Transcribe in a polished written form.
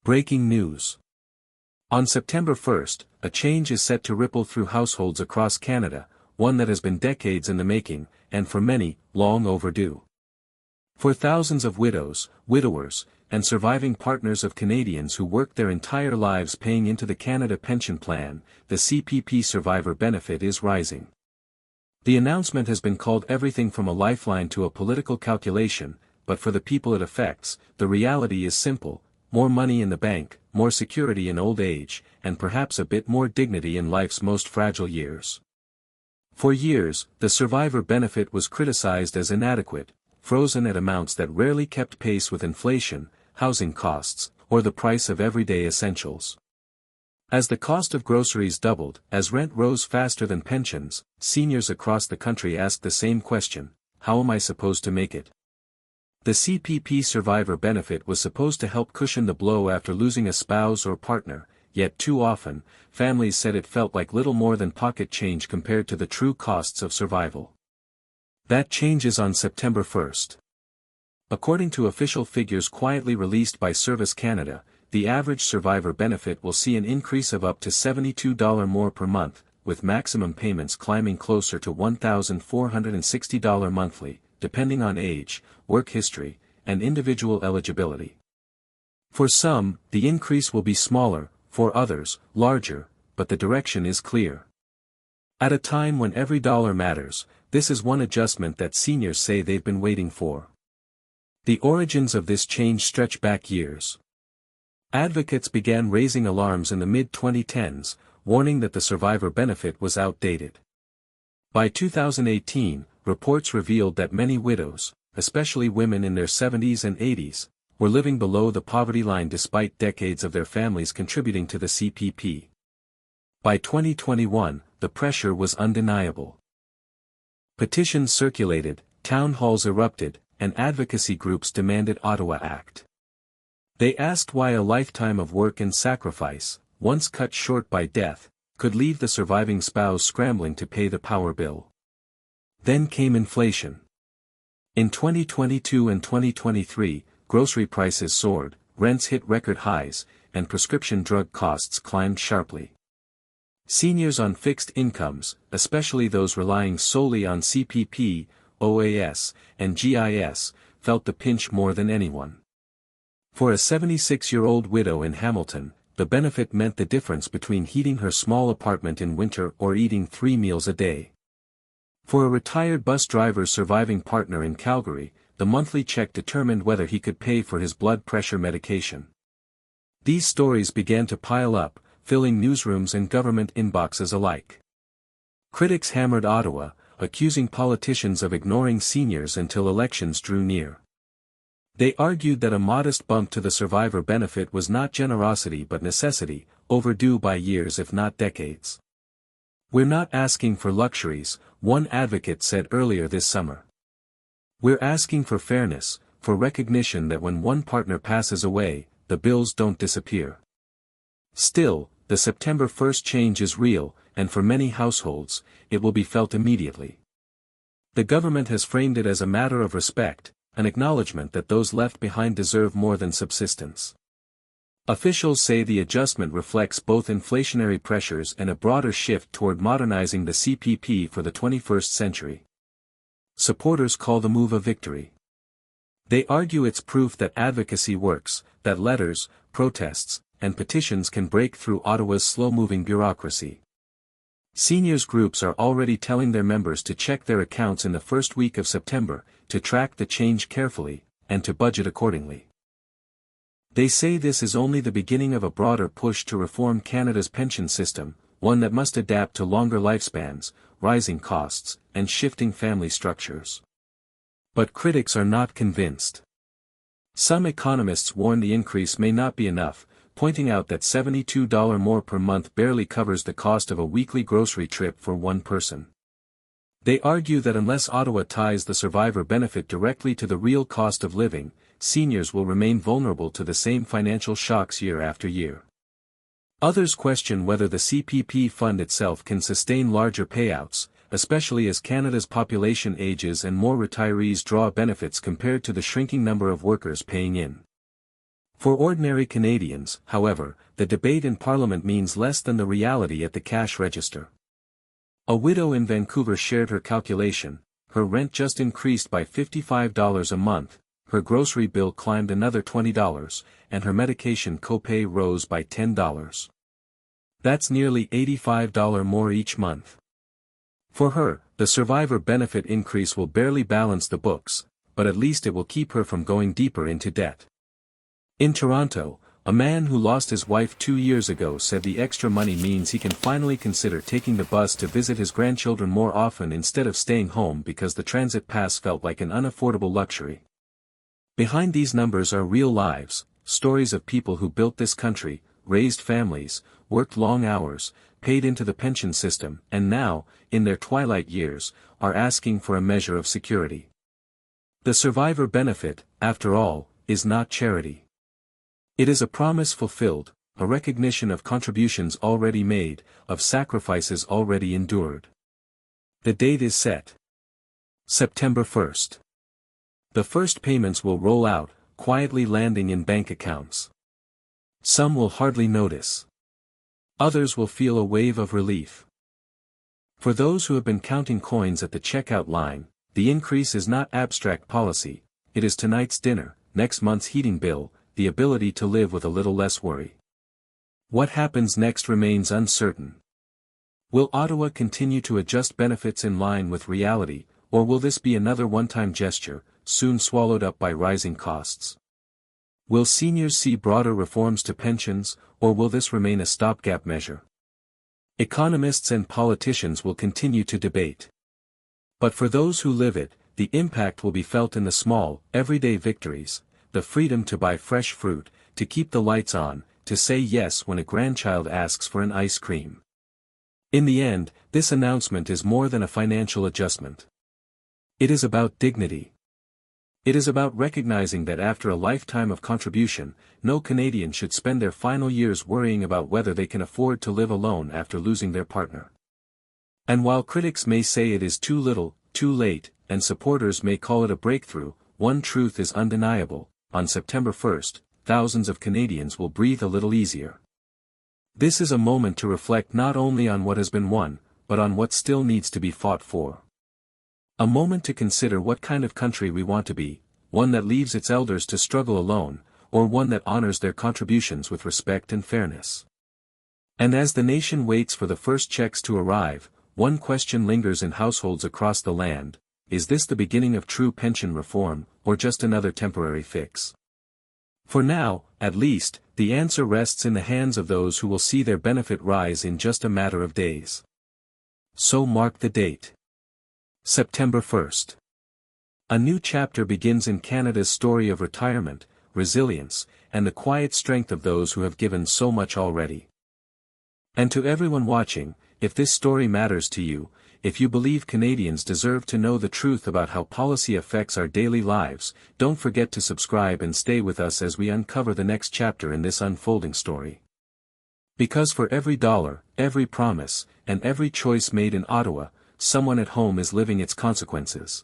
Breaking news. On September 1st, a change is set to ripple through households across Canada, one that has been decades in the making, and for many, long overdue. For thousands of widows, widowers, and surviving partners of Canadians who worked their entire lives paying into the Canada Pension Plan, the CPP Survivor Benefit is rising. The announcement has been called everything from a lifeline to a political calculation, but for the people it affects, the reality is simple: more money in the bank, more security in old age, and perhaps a bit more dignity in life's most fragile years. For years, the survivor benefit was criticized as inadequate, frozen at amounts that rarely kept pace with inflation, housing costs, or the price of everyday essentials. As the cost of groceries doubled, as rent rose faster than pensions, seniors across the country asked the same question: how am I supposed to make it? The CPP Survivor Benefit was supposed to help cushion the blow after losing a spouse or partner, yet too often, families said it felt like little more than pocket change compared to the true costs of survival. That changes on September 1st. According to official figures quietly released by Service Canada, the average survivor benefit will see an increase of up to $72 more per month, with maximum payments climbing closer to $1,460 monthly, depending on age, work history, and individual eligibility. For some, the increase will be smaller, for others, larger, but the direction is clear. At a time when every dollar matters, this is one adjustment that seniors say they've been waiting for. The origins of this change stretch back years. Advocates began raising alarms in the mid-2010s, warning that the survivor benefit was outdated. By 2018, reports revealed that many widows, especially women in their 70s and 80s, were living below the poverty line despite decades of their families contributing to the CPP. By 2021, the pressure was undeniable. Petitions circulated, town halls erupted, and advocacy groups demanded Ottawa act. They asked why a lifetime of work and sacrifice, once cut short by death, could leave the surviving spouse scrambling to pay the power bill. Then came inflation. In 2022 and 2023, grocery prices soared, rents hit record highs, and prescription drug costs climbed sharply. Seniors on fixed incomes, especially those relying solely on CPP, OAS, and GIS, felt the pinch more than anyone. For a 76-year-old widow in Hamilton, the benefit meant the difference between heating her small apartment in winter or eating 3 meals a day. For a retired bus driver's surviving partner in Calgary, the monthly check determined whether he could pay for his blood pressure medication. These stories began to pile up, filling newsrooms and government inboxes alike. Critics hammered Ottawa, accusing politicians of ignoring seniors until elections drew near. They argued that a modest bump to the survivor benefit was not generosity but necessity, overdue by years if not decades. "We're not asking for luxuries," one advocate said earlier this summer. "We're asking for fairness, for recognition that when one partner passes away, the bills don't disappear." Still, the September 1st change is real, and for many households, it will be felt immediately. The government has framed it as a matter of respect, an acknowledgement that those left behind deserve more than subsistence. Officials say the adjustment reflects both inflationary pressures and a broader shift toward modernizing the CPP for the 21st century. Supporters call the move a victory. They argue it's proof that advocacy works, that letters, protests, and petitions can break through Ottawa's slow-moving bureaucracy. Seniors groups are already telling their members to check their accounts in the first week of September, to track the change carefully, and to budget accordingly. They say this is only the beginning of a broader push to reform Canada's pension system, one that must adapt to longer lifespans, rising costs, and shifting family structures. But critics are not convinced. Some economists warn the increase may not be enough, pointing out that $72 more per month barely covers the cost of a weekly grocery trip for one person. They argue that unless Ottawa ties the survivor benefit directly to the real cost of living, seniors will remain vulnerable to the same financial shocks year after year. Others question whether the CPP fund itself can sustain larger payouts, especially as Canada's population ages and more retirees draw benefits compared to the shrinking number of workers paying in. For ordinary Canadians, however, the debate in Parliament means less than the reality at the cash register. A widow in Vancouver shared her calculation: her rent just increased by $55 a month, her grocery bill climbed another $20, and her medication copay rose by $10. That's nearly $85 more each month. For her, the survivor benefit increase will barely balance the books, but at least it will keep her from going deeper into debt. In Toronto, a man who lost his wife 2 years ago said the extra money means he can finally consider taking the bus to visit his grandchildren more often instead of staying home because the transit pass felt like an unaffordable luxury. Behind these numbers are real lives, stories of people who built this country, raised families, worked long hours, paid into the pension system, and now, in their twilight years, are asking for a measure of security. The survivor benefit, after all, is not charity. It is a promise fulfilled, a recognition of contributions already made, of sacrifices already endured. The date is set: September 1st. The first payments will roll out, quietly landing in bank accounts. Some will hardly notice. Others will feel a wave of relief. For those who have been counting coins at the checkout line, the increase is not abstract policy, it is tonight's dinner, next month's heating bill, the ability to live with a little less worry. What happens next remains uncertain. Will Ottawa continue to adjust benefits in line with reality, or will this be another one-time gesture, soon swallowed up by rising costs? Will seniors see broader reforms to pensions, or will this remain a stopgap measure? Economists and politicians will continue to debate. But for those who live it, the impact will be felt in the small, everyday victories: the freedom to buy fresh fruit, to keep the lights on, to say yes when a grandchild asks for an ice cream. In the end, this announcement is more than a financial adjustment. It is about dignity. It is about recognizing that after a lifetime of contribution, no Canadian should spend their final years worrying about whether they can afford to live alone after losing their partner. And while critics may say it is too little, too late, and supporters may call it a breakthrough, one truth is undeniable: on September 1st, thousands of Canadians will breathe a little easier. This is a moment to reflect not only on what has been won, but on what still needs to be fought for. A moment to consider what kind of country we want to be: one that leaves its elders to struggle alone, or one that honors their contributions with respect and fairness. And as the nation waits for the first checks to arrive, one question lingers in households across the land: is this the beginning of true pension reform, or just another temporary fix? For now, at least, the answer rests in the hands of those who will see their benefit rise in just a matter of days. So mark the date. September 1st. A new chapter begins in Canada's story of retirement, resilience, and the quiet strength of those who have given so much already. And to everyone watching, if this story matters to you, if you believe Canadians deserve to know the truth about how policy affects our daily lives, don't forget to subscribe and stay with us as we uncover the next chapter in this unfolding story. Because for every dollar, every promise, and every choice made in Ottawa, someone at home is living its consequences.